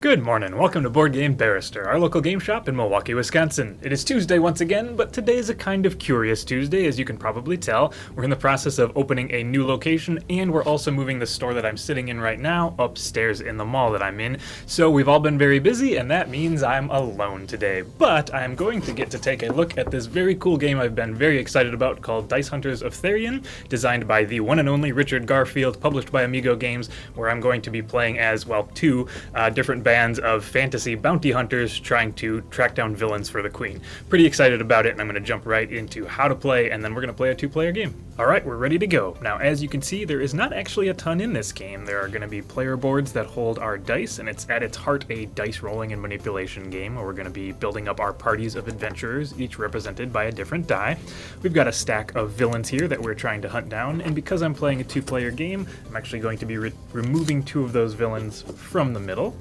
Good morning, welcome to Board Game Barrister, our local game shop in Milwaukee, Wisconsin. It is Tuesday once again, but today is a kind of curious Tuesday, as you can probably tell. We're in the process of opening a new location, and we're also moving the store that I'm sitting in right now upstairs in the mall that I'm in. So we've all been very busy, and that means I'm alone today. But I'm going to get to take a look at this very cool game I've been very excited about called Dice Hunters of Therion, designed by the one and only Richard Garfield, published by Amigo Games, where I'm going to be playing as, well, two different bands of fantasy bounty hunters trying to track down villains for the queen. Pretty excited about it, and I'm going to jump right into how to play, and then we're going to play a two-player game. Alright, we're ready to go. Now, as you can see, there is not actually a ton in this game. There are going to be player boards that hold our dice, and it's at its heart a dice rolling and manipulation game where we're going to be building up our parties of adventurers, each represented by a different die. We've got a stack of villains here that we're trying to hunt down, and because I'm playing a two-player game, I'm actually going to be removing two of those villains from the middle.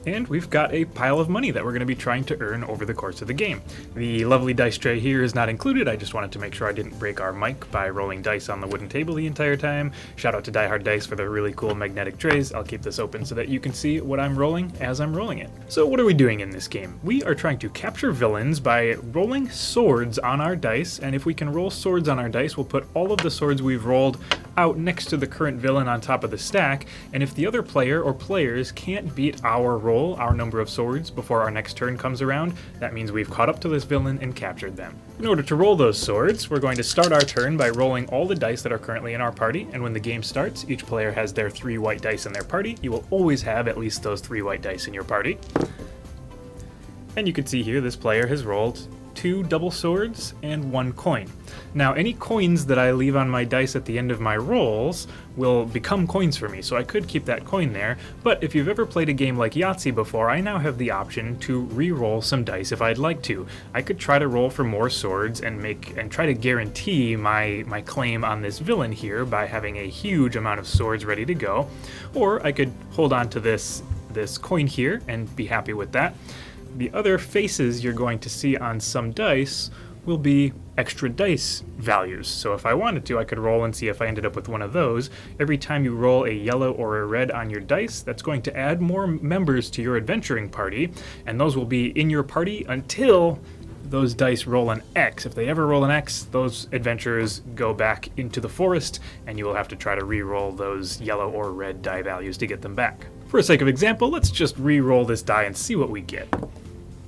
And we've got a pile of money that we're going to be trying to earn over the course of the game. The lovely dice tray here is not included. I just wanted to make sure I didn't break our mic by rolling dice on the wooden table the entire time. Shout out to Die Hard Dice for the really cool magnetic trays. I'll keep this open so that you can see what I'm rolling as I'm rolling it. So what are we doing in this game? We are trying to capture villains by rolling swords on our dice, and if we can roll swords on our dice, we'll put all of the swords we've rolled out next to the current villain on top of the stack, and if the other player or players can't beat our roll, our number of swords, before our next turn comes around, that means we've caught up to this villain and captured them. In order to roll those swords, we're going to start our turn by rolling all the dice that are currently in our party, and when the game starts, each player has their 3 white dice in their party. You will always have at least those 3 white dice in your party. And you can see here this player has rolled 2 double swords and 1 coin. Now, any coins that I leave on my dice at the end of my rolls will become coins for me, so I could keep that coin there, but if you've ever played a game like Yahtzee before, I now have the option to re-roll some dice if I'd like to. I could try to roll for more swords and try to guarantee my claim on this villain here by having a huge amount of swords ready to go, or I could hold on to this coin here and be happy with that. The other faces you're going to see on some dice will be extra dice values. So if I wanted to, I could roll and see if I ended up with one of those. Every time you roll a yellow or a red on your dice, that's going to add more members to your adventuring party, and those will be in your party until those dice roll an X. If they ever roll an X, those adventurers go back into the forest, and you will have to try to re-roll those yellow or red die values to get them back. For the sake of example, let's just re-roll this die and see what we get.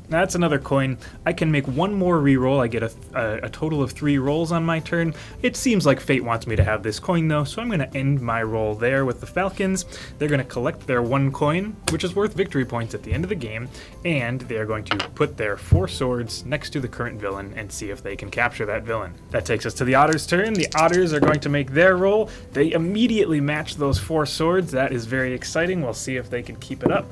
Now that's another coin. I can make one more reroll. I get a total of 3 rolls on my turn. It seems like fate wants me to have this coin though, so I'm going to end my roll there with the Falcons. They're going to collect their 1 coin, which is worth victory points at the end of the game, and they are going to put their 4 swords next to the current villain and see if they can capture that villain. That takes us to the Otters' turn. The Otters are going to make their roll. They immediately match those 4 swords. That is very exciting. We'll see if they can keep it up.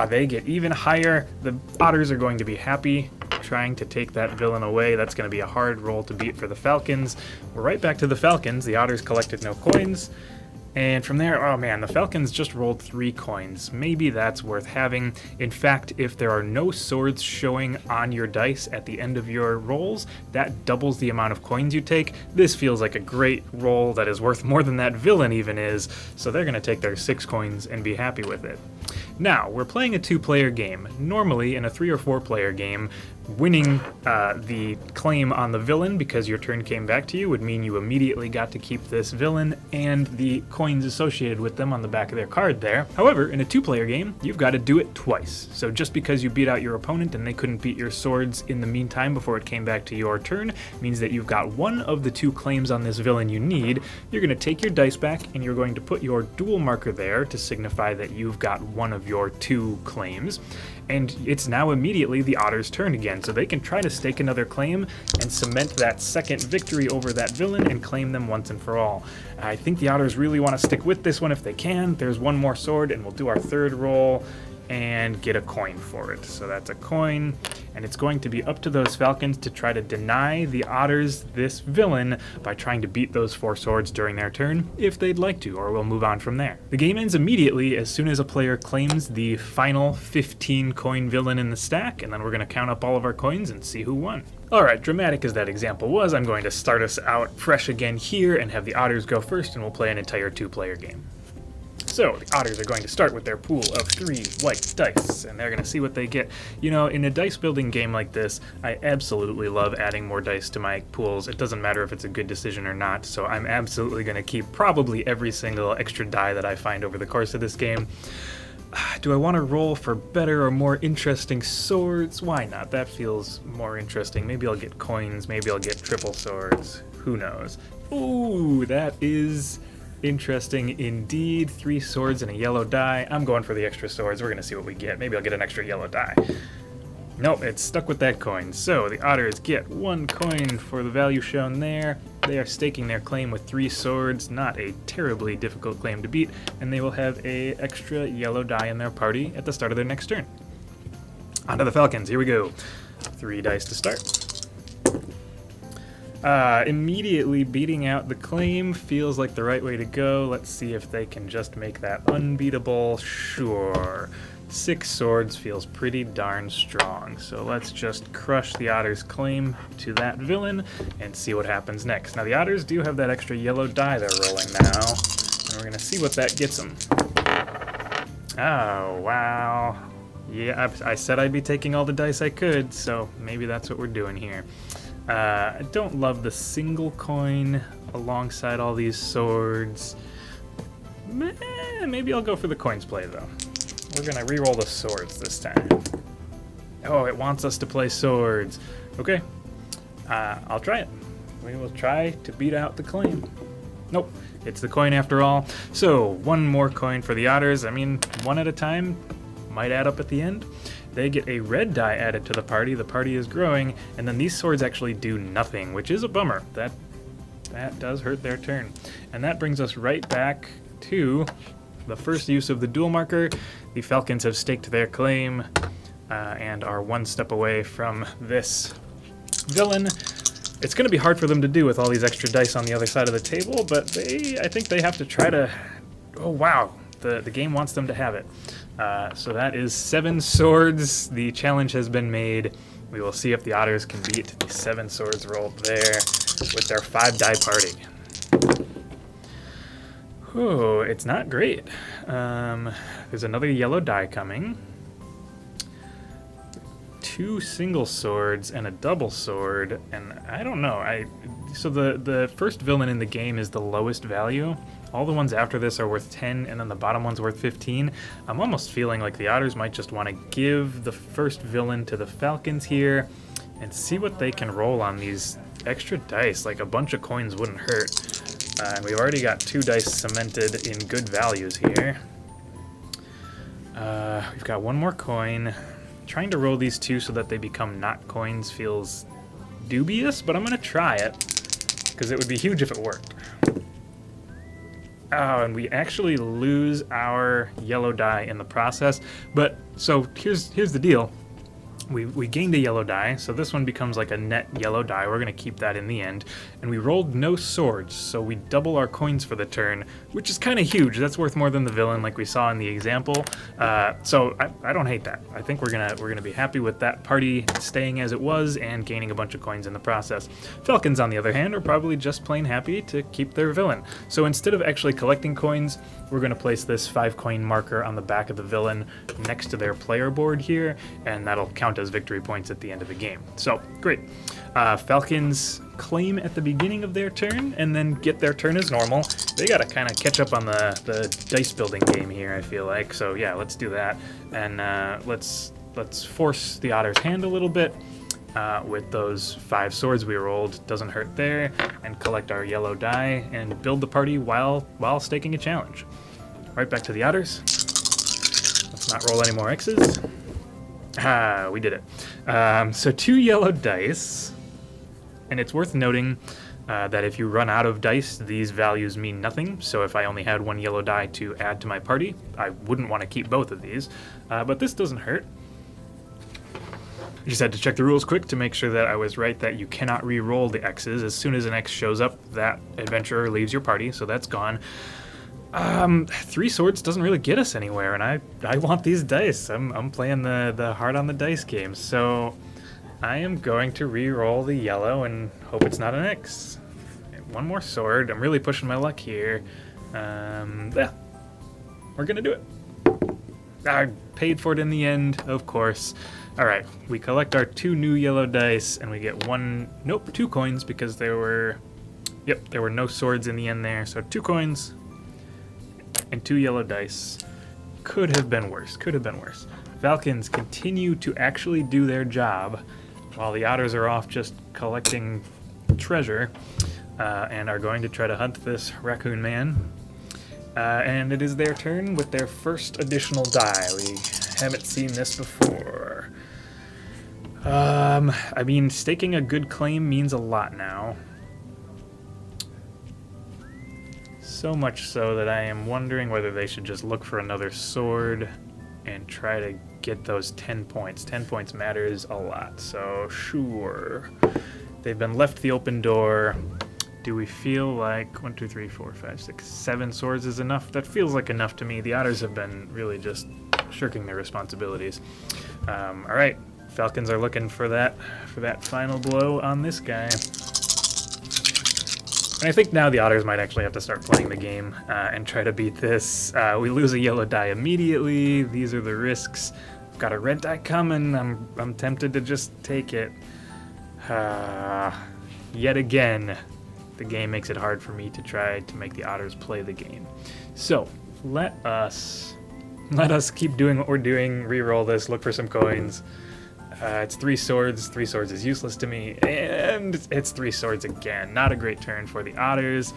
They get even higher. The Otters are going to be happy trying to take that villain away. That's going to be a hard roll to beat for the Falcons. We're right back to the Falcons. The Otters collected no coins. And from there, oh man, the Falcons just rolled 3 coins. Maybe that's worth having. In fact, if there are no swords showing on your dice at the end of your rolls, that doubles the amount of coins you take. This feels like a great roll that is worth more than that villain even is, so they're going to take their 6 coins and be happy with it. Now, we're playing a 2-player game. Normally, in a 3 or 4-player game, winning the claim on the villain because your turn came back to you would mean you immediately got to keep this villain and the coins associated with them on the back of their card there. However, in a 2-player game, you've got to do it twice. So just because you beat out your opponent and they couldn't beat your swords in the meantime before it came back to your turn means that you've got one of the 2 claims on this villain you need. You're going to take your dice back and you're going to put your dual marker there to signify that you've got one of your 2 claims. And it's now immediately the Otters' turn again, so they can try to stake another claim and cement that second victory over that villain and claim them once and for all. I think the Otters really want to stick with this one if they can. There's 1 more sword, and we'll do our 3rd roll and get a coin for it. So that's a coin, and it's going to be up to those Falcons to try to deny the Otters this villain by trying to beat those 4 swords during their turn, if they'd like to, or we'll move on from there. The game ends immediately as soon as a player claims the final 15 coin villain in the stack, and then we're going to count up all of our coins and see who won. Alright, dramatic as that example was, I'm going to start us out fresh again here and have the Otters go first, and we'll play an entire 2-player game. So the otters are going to start with their pool of 3 white dice, and they're going to see what they get. You know, in a dice building game like this, I absolutely love adding more dice to my pools. It doesn't matter if it's a good decision or not, so I'm absolutely going to keep probably every single extra die that I find over the course of this game. Do I want to roll for better or more interesting swords? Why not? That feels more interesting. Maybe I'll get coins, maybe I'll get triple swords. Who knows? Ooh, that is interesting indeed. 3 swords and a yellow die. I'm going for the extra swords. We're going to see what we get. Maybe I'll get an extra yellow die. Nope, it's stuck with that coin. So the otters get 1 coin for the value shown there. They are staking their claim with 3 swords, not a terribly difficult claim to beat, and they will have a extra yellow die in their party at the start of their next turn. On to the falcons, here we go. 3 dice to start. Immediately beating out the claim feels like the right way to go. Let's see if they can just make that unbeatable. Sure. 6 swords feels pretty darn strong. So let's just crush the otter's claim to that villain and see what happens next. Now the otters do have that extra yellow die they're rolling now, and we're going to see what that gets them. Oh, wow. Yeah, I said I'd be taking all the dice I could, so maybe that's what we're doing here. I don't love the single coin alongside all these swords. Maybe I'll go for the coins play, though. We're going to re-roll the swords this time. Oh, it wants us to play swords. Okay, I'll try it. We will try to beat out the claim. Nope, it's the coin after all. So, 1 more coin for the otters. I mean, 1 at a time might add up at the end. They get a red die added to the party. The party is growing, and then these swords actually do nothing, which is a bummer. That does hurt their turn. And that brings us right back to the first use of the duel marker. The falcons have staked their claim and are 1 step away from this villain. It's going to be hard for them to do with all these extra dice on the other side of the table, but I think they have to try to... Oh, wow. The game wants them to have it. So that is 7 swords. The challenge has been made. We will see if the otters can beat the 7 swords rolled there with their 5 die party. Oh, it's not great. There's another yellow die coming. 2 single swords and a double sword, and I don't know. So the first villain in the game is the lowest value. All the ones after this are worth 10, and then the bottom one's worth 15. I'm almost feeling like the otters might just want to give the first villain to the falcons here and see what they can roll on these extra dice. Like, a bunch of coins wouldn't hurt. And we've already got 2 dice cemented in good values here. We've got 1 more coin. Trying to roll these 2 so that they become not coins feels dubious, but I'm going to try it, because it would be huge if it worked. Oh, and we actually lose our yellow die in the process. But, so here's the deal. We gained a yellow die, so this one becomes like a net yellow die. We're going to keep that in the end. And we rolled no swords, so we double our coins for the turn, which is kind of huge. That's worth more than the villain, like we saw in the example. So I don't hate that. I think we're gonna be happy with that party staying as it was and gaining a bunch of coins in the process. Falcons, on the other hand, are probably just plain happy to keep their villain. So instead of actually collecting coins, we're going to place this 5 coin marker on the back of the villain next to their player board here, and that'll count as victory points at the end of the game. So, great. Falcons claim at the beginning of their turn and then get their turn as normal. They got to kind of catch up on the dice building game here, I feel like. So yeah, let's do that. And let's force the otter's hand a little bit with those 5 swords we rolled. Doesn't hurt there. And collect our yellow die and build the party while staking a challenge. Right back to the otters. Let's not roll any more X's. We did it. So 2 yellow dice, and it's worth noting that if you run out of dice, these values mean nothing. So if I only had 1 yellow die to add to my party, I wouldn't want to keep both of these, but this doesn't hurt. I just had to check the rules quick to make sure that I was right that you cannot re-roll the X's. As soon as an X shows up, that adventurer leaves your party, so that's gone. 3 swords doesn't really get us anywhere, and I want these dice. I'm playing the hard on the dice game, so I am going to re-roll the yellow and hope it's not an X. 1 more sword. I'm really pushing my luck here. Yeah. we're gonna do it. I paid for it in the end, of course. All right, we collect our 2 new yellow dice, and we get 2 coins because there were no swords in the end there. So 2 coins and 2 yellow dice. Could have been worse. Falcons continue to actually do their job while the otters are off just collecting treasure and are going to try to hunt this raccoon man. And it is their turn with their first additional die. We haven't seen this before. I mean, staking a good claim means a lot now. So much so that I am wondering whether they should just look for another sword and try to get those 10 points. 10 points matters a lot, so sure. They've been left the open door. Do we feel like 1, 2, 3, 4, 5, 6, 7 swords is enough? That feels like enough to me. The otters have been really just shirking their responsibilities. All right, Falcons are looking for that final blow on this guy. And I think now the otters might actually have to start playing the game and try to beat this. We lose a yellow die immediately. These are the risks. I've got a red die coming. I'm tempted to just take it. Yet again, the game makes it hard for me to try to make the otters play the game. So let us keep doing what we're doing. Reroll this. Look for some coins. It's 3 swords. 3 swords is useless to me, and it's 3 swords again. Not a great turn for the otters.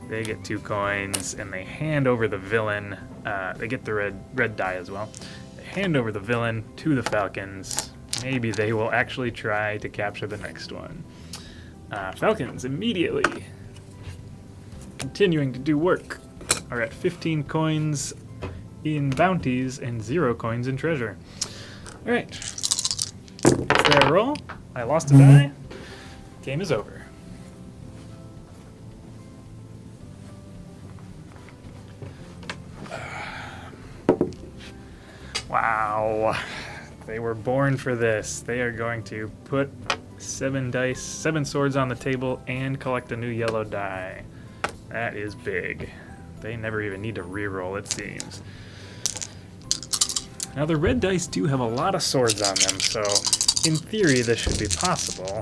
They get 2 coins, and they hand over the villain. They get the red die as well. They hand over the villain to the Falcons. Maybe they will actually try to capture the next one. Falcons immediately continuing to do work are at 15 coins in bounties and 0 coins in treasure. All right. It's their roll. I lost a die. Game is over. Wow. They were born for this. They are going to put 7 swords on the table and collect a new yellow die. That is big. They never even need to reroll, it seems. Now the red dice do have a lot of swords on them, so in theory this should be possible.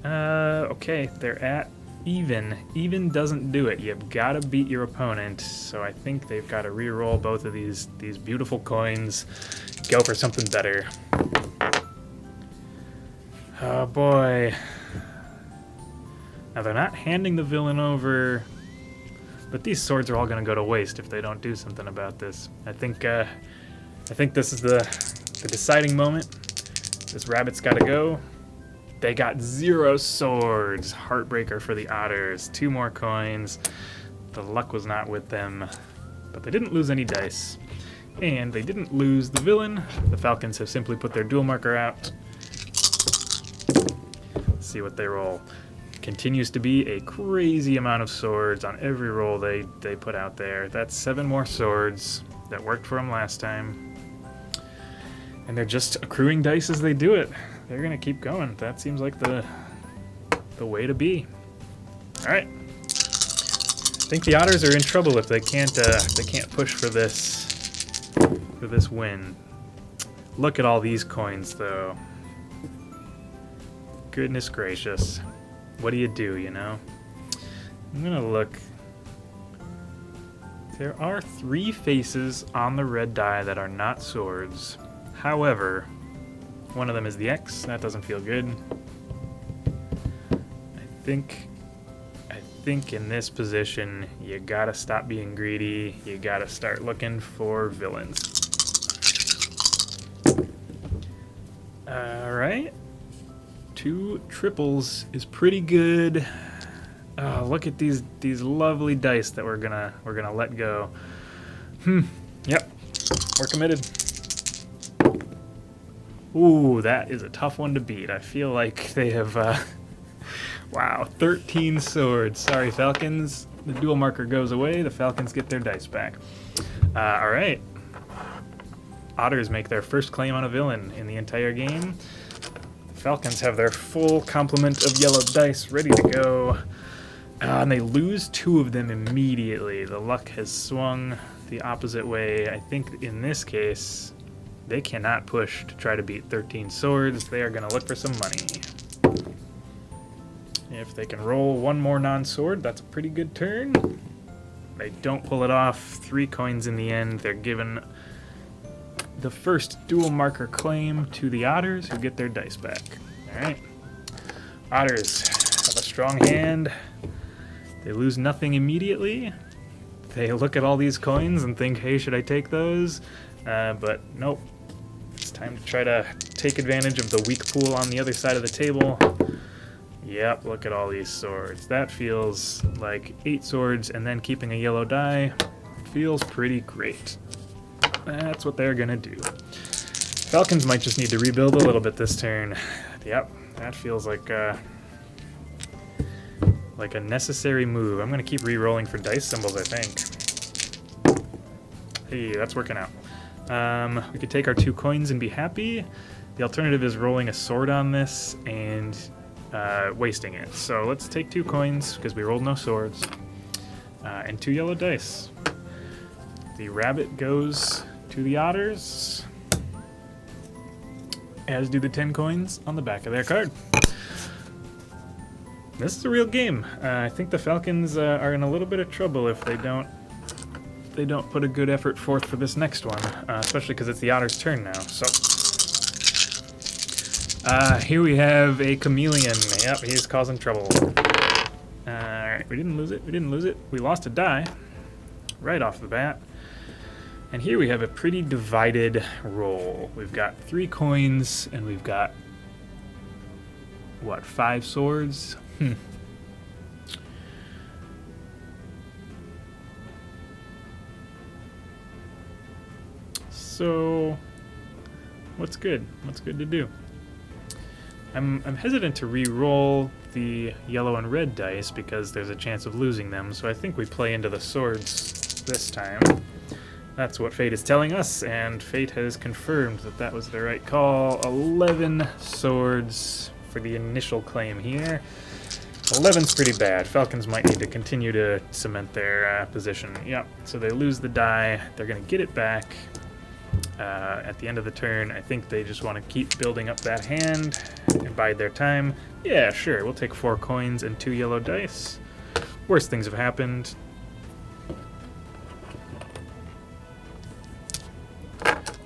Okay, they're at even. Even doesn't do it. You've got to beat your opponent, so I think they've got to reroll both of these beautiful coins. Go for something better. Oh boy. Now they're not handing the villain over, but these swords are all going to go to waste if they don't do something about this. I think this is the deciding moment. This rabbit's got to go. They got 0 swords. Heartbreaker for the otters. 2 more coins. The luck was not with them, but they didn't lose any dice. And they didn't lose the villain. The Falcons have simply put their duel marker out. Let's see what they roll. Continues to be a crazy amount of swords on every roll they put out there. That's 7 more swords. That worked for them last time. And they're just accruing dice as they do it. They're going to keep going. That seems like the way to be. All right. I think the otters are in trouble if they can't push for this win. Look at all these coins, though. Goodness gracious. What do, you know? I'm going to look. There are 3 faces on the red die that are not swords. However, one of them is the X. That doesn't feel good. I think in this position, you gotta stop being greedy. You gotta start looking for villains. All right. 2 triples is pretty good. Oh, look at these lovely dice that we're gonna let go. Yep, we're committed. Ooh, that is a tough one to beat. I feel like they have, wow, 13 swords. Sorry, Falcons. The duel marker goes away. The Falcons get their dice back. All right. Otters make their first claim on a villain in the entire game. The Falcons have their full complement of yellow dice ready to go. And they lose 2 of them immediately. The luck has swung the opposite way. I think in this case, they cannot push to try to beat 13 swords. They are going to look for some money. If they can roll 1 more non-sword, that's a pretty good turn. They don't pull it off. 3 coins in the end. They're given the first dual marker claim to the Otters, who get their dice back. All right. Otters have a strong hand. They lose nothing immediately. They look at all these coins and think, hey, should I take those? But nope. It's time to try to take advantage of the weak pool on the other side of the table. Yep, look at all these swords. That feels like 8 swords and then keeping a yellow die feels pretty great. That's what they're gonna do. Falcons might just need to rebuild a little bit this turn. Yep, that feels like a necessary move. I'm gonna keep re-rolling for dice symbols, I think. Hey, that's working out. We could take our 2 coins and be happy. The alternative is rolling a sword on this and wasting it. So let's take 2 coins, because we rolled no swords, and 2 yellow dice. The rabbit goes to the Otters, as do the 10 coins on the back of their card. This is a real game. I think the Falcons are in a little bit of trouble if they don't put a good effort forth for this next one, especially because it's the Otters' turn now. So here we have a chameleon. Yep, he's causing trouble. Alright, we didn't lose it. We didn't lose it. We lost a die right off the bat. And here we have a pretty divided roll. We've got 3 coins, and we've got, what, 5 swords? So, what's good? What's good to do? I'm hesitant to re-roll the yellow and red dice because there's a chance of losing them, so I think we play into the swords this time. That's what fate is telling us, and fate has confirmed that that was the right call. 11 swords for the initial claim here. 11's pretty bad. Falcons might need to continue to cement their position. Yep, so they lose the die. They're going to get it back at the end of the turn. I think they just want to keep building up that hand and bide their time. Yeah, sure, we'll take 4 coins and 2 yellow dice. Worst things have happened.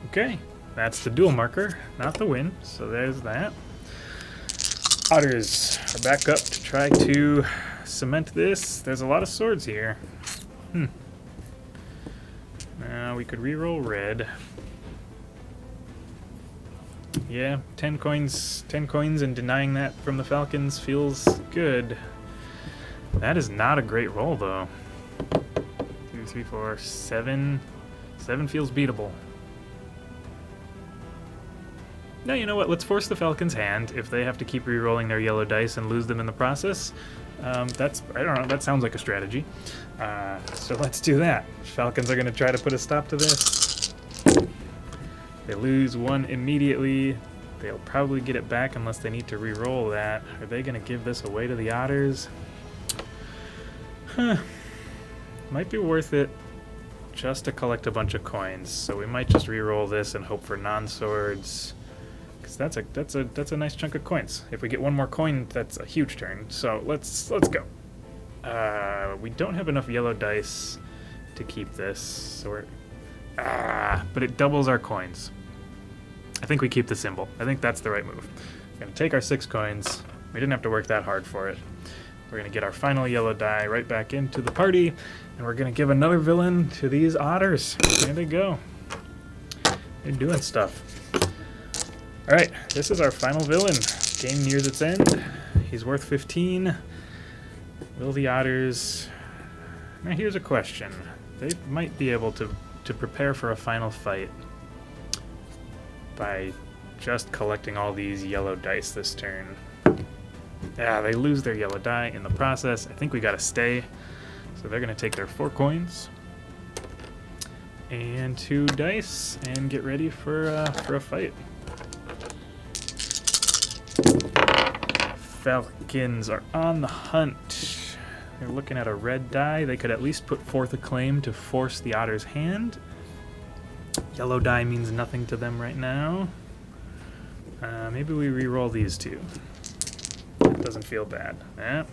Okay, that's the dual marker, not the win, so there's that. Otters are back up to try to cement this. There's a lot of swords here. Now we could re-roll red. Yeah, 10 coins and denying that from the Falcons feels good. That is not a great roll, though. 2, 3, 4, 7. 7 feels beatable. Now, you know what? Let's force the Falcons' hand if they have to keep re-rolling their yellow dice and lose them in the process. I don't know, that sounds like a strategy. So let's do that. Falcons are going to try to put a stop to this. They lose 1 immediately. They'll probably get it back unless they need to re-roll that. Are they going to give this away to the Otters? Might be worth it just to collect a bunch of coins. So we might just re-roll this and hope for non-swords. Because that's a nice chunk of coins. If we get 1 more coin, that's a huge turn. So let's go. We don't have enough yellow dice to keep this, so but it doubles our coins. I think we keep the symbol. I think that's the right move. We're gonna take our 6 coins. We didn't have to work that hard for it. We're gonna get our final yellow die right back into the party, and we're gonna give another villain to these Otters. There they go. They're doing stuff. Alright, this is our final villain. Game nears its end. He's worth 15. Will the Otters... Now here's a question. They might be able to prepare for a final fight by just collecting all these yellow dice this turn. Yeah, they lose their yellow die in the process. I think we gotta stay. So they're gonna take their 4 coins and 2 dice and get ready for a fight. Falcons are on the hunt. They're looking at a red die. They could at least put forth a claim to force the otter's hand. Yellow die means nothing to them right now. Maybe we re-roll these two. It doesn't feel bad. Yeah.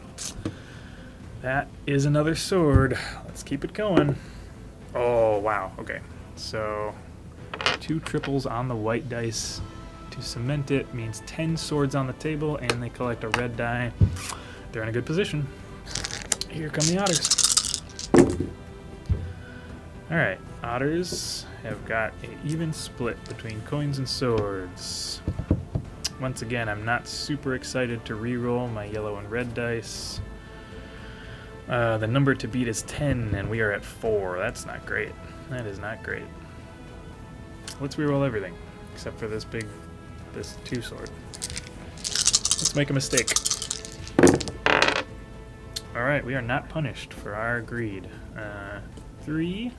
That is another sword. Let's keep it going. Oh, wow. Okay. So, 2 triples on the white dice to cement it means 10 swords on the table, and they collect a red die. They're in a good position. Here come the otters. Alright, otters have got an even split between coins and swords. Once again, I'm not super excited to re-roll my yellow and red dice. The number to beat is 10, and we are at 4. That's not great. That is not great. Let's re-roll everything, except for this 2 sword. Let's make a mistake. Alright, we are not punished for our greed. 3,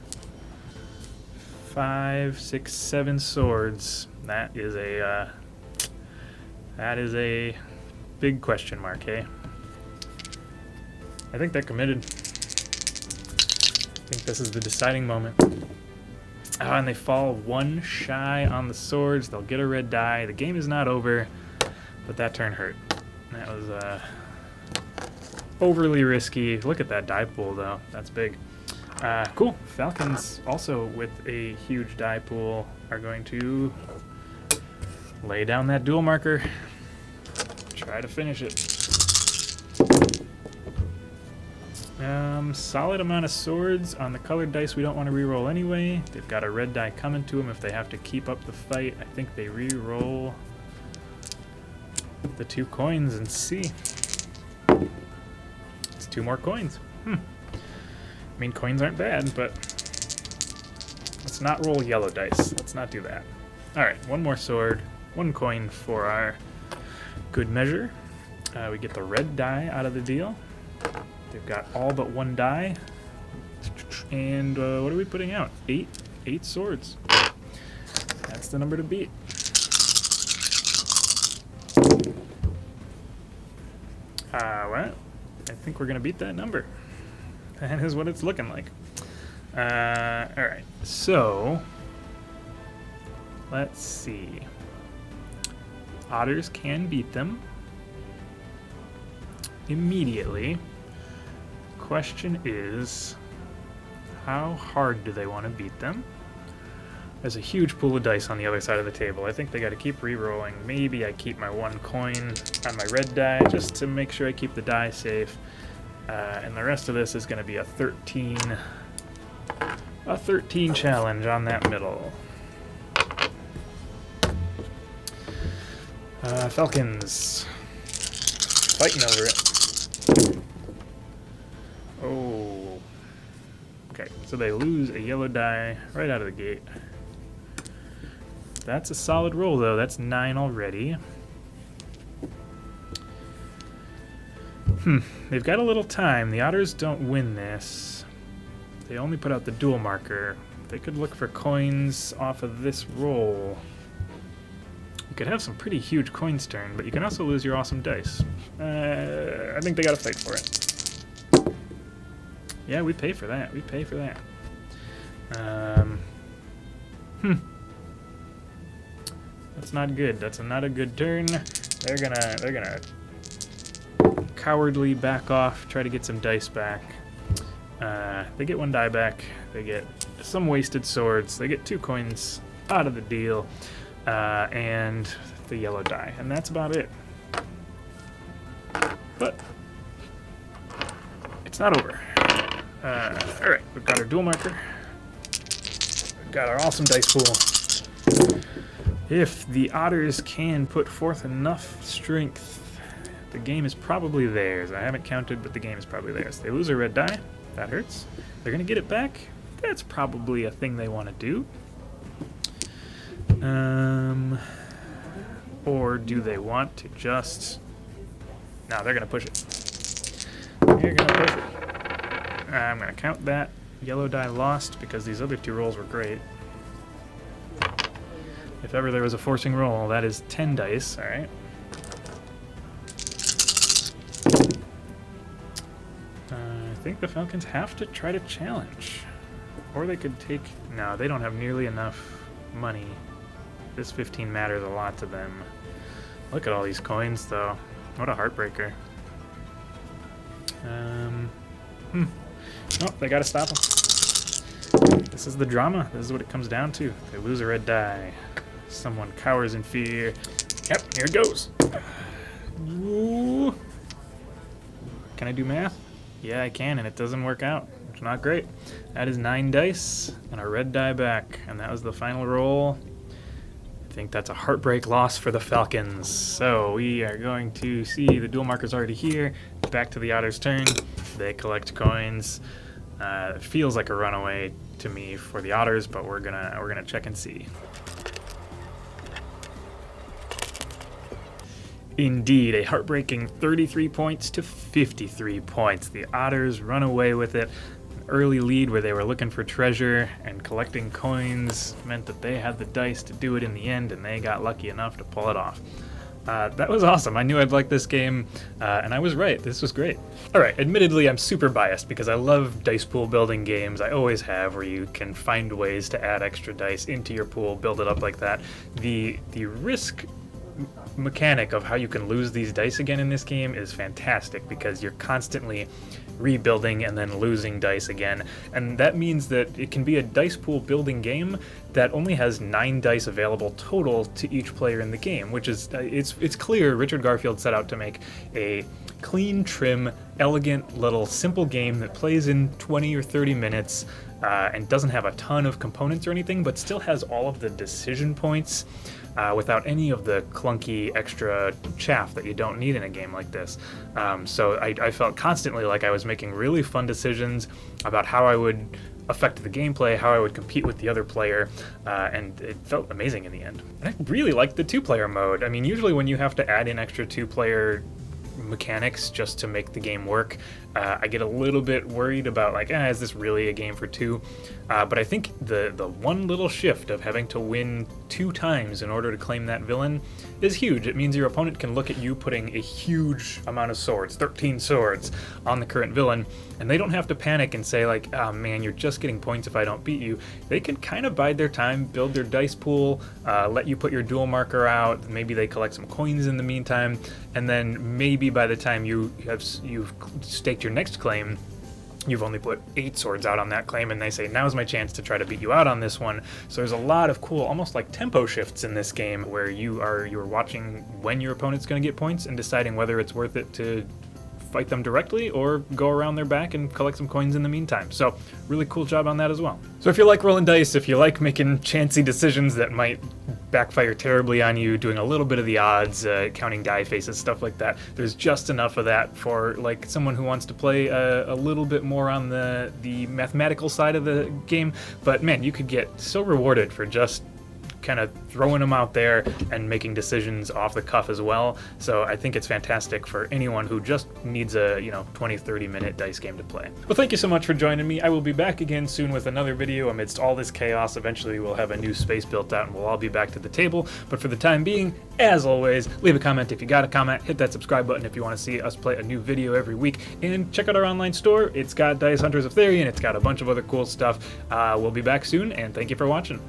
5, 6, 7 swords. That is a big question mark, eh? I think they're committed. I think this is the deciding moment. Oh, and they fall 1 shy on the swords. They'll get a red die. The game is not over, but that turn hurt. That was overly risky. Look at that die pool, though. That's big. Cool. Falcons, also with a huge die pool, are going to lay down that dual marker. Try to finish it. Solid amount of swords on the colored dice we don't want to re-roll anyway. They've got a red die coming to them if they have to keep up the fight. I think they re-roll the 2 coins and see. It's 2 more coins. I mean, coins aren't bad, but let's not roll yellow dice. Let's not do that. Alright, 1 more sword, 1 coin for our good measure. We get the red die out of the deal. They've got all but 1 die. And what are we putting out? 8 swords. That's the number to beat. Well, I think we're going to beat that number. That is what it's looking like. Alright, so let's see. Otters can beat them immediately. Question is, how hard do they want to beat them? There's a huge pool of dice on the other side of the table. I think they got to keep re-rolling. Maybe I keep my 1 coin on my red die just to make sure I keep the die safe. And the rest of this is going to be a 13 challenge on that middle. Falcons fighting over it. Oh. Okay, so they lose a yellow die right out of the gate. That's a solid roll, though. That's 9 already. They've got a little time. The otters don't win this. They only put out the dual marker. They could look for coins off of this roll. You could have some pretty huge coins turn, but you can also lose your awesome dice. I think they gotta fight for it. Yeah, we pay for that. We pay for that. That's not good. That's not a good turn. They're gonna cowardly back off, try to get some dice back. They get 1 die back. They get some wasted swords. They get 2 coins out of the deal, and the yellow die, and that's about it. But it's not over. All right, we've got our dual marker. We've got our awesome dice pool. If the otters can put forth enough strength, the game is probably theirs. I haven't counted, but the game is probably theirs. They lose a red die. That hurts. They're going to get it back. That's probably a thing they want to do. Or do they want to just... No, they're going to push it. They're going to push it. I'm going to count that. Yellow die lost because these other 2 rolls were great. If ever there was a forcing roll, that is 10 dice. All right. think the Falcons have to try to challenge. Or they could take... No, they don't have nearly enough money. This 15 matters a lot to them. Look at all these coins, though. What a heartbreaker. Oh, they gotta stop them. This is the drama. This is what it comes down to. They lose a red die. Someone cowers in fear. Yep, here it goes. Ooh. Can I do math? Yeah, I can, and it doesn't work out. It's not great. That is 9 dice and a red die back, and that was the final roll. I think that's a heartbreak loss for the Falcons. So we are going to see the dual marker's already here. Back to the Otter's turn. They collect coins. It feels like a runaway to me for the Otters, but we're gonna check and see. Indeed, a heartbreaking 33 points to 53 points. The Otters run away with it. An early lead where they were looking for treasure and collecting coins meant that they had the dice to do it in the end, and they got lucky enough to pull it off. That was awesome. I knew I'd like this game, and I was right. This was great. All right, admittedly, I'm super biased because I love dice pool building games. I always have, where you can find ways to add extra dice into your pool, build it up like that. The risk mechanic of how you can lose these dice again in this game is fantastic because you're constantly rebuilding and then losing dice again, and that means that it can be a dice pool building game that only has 9 dice available total to each player in the game, which is it's clear Richard Garfield set out to make a clean, trim, elegant little simple game that plays in 20 or 30 minutes and doesn't have a ton of components or anything, but still has all of the decision points without any of the clunky extra chaff that you don't need in a game like this. So I felt constantly like I was making really fun decisions about how I would affect the gameplay, how I would compete with the other player, and it felt amazing in the end. And I really liked the 2-player mode. I mean, usually when you have to add in extra 2-player mechanics just to make the game work, I get a little bit worried about like, is this really a game for 2? But I think the one little shift of having to win 2 times in order to claim that villain is huge. It means your opponent can look at you putting a huge amount of swords, 13 swords, on the current villain, and they don't have to panic and say like, oh man, you're just getting points if I don't beat you. They can kind of bide their time, build their dice pool, let you put your dual marker out, maybe they collect some coins in the meantime, and then maybe by the time you've staked your next claim, you've only put 8 swords out on that claim, and they say, now's my chance to try to beat you out on this one. So there's a lot of cool, almost like tempo shifts in this game, where you're watching when your opponent's going to get points and deciding whether it's worth it to fight them directly or go around their back and collect some coins in the meantime. So really cool job on that as well. So if you like rolling dice, if you like making chancy decisions that might backfire terribly on you, doing a little bit of the odds, counting die faces, stuff like that, there's just enough of that for like someone who wants to play a little bit more on the mathematical side of the game. But man, you could get so rewarded for just kind of throwing them out there and making decisions off the cuff as well. So I think it's fantastic for anyone who just needs a 20-30 minute dice game to play. Well, thank you so much for joining me. I will be back again soon with another video amidst all this chaos. Eventually we'll have a new space built out and we'll all be back to the table. But for the time being, as always, leave a comment if you got a comment, hit that subscribe button if you want to see us play a new video every week, and check out our online store. It's got Dice Hunters of Therion, it's got a bunch of other cool stuff. We'll be back soon, and thank you for watching.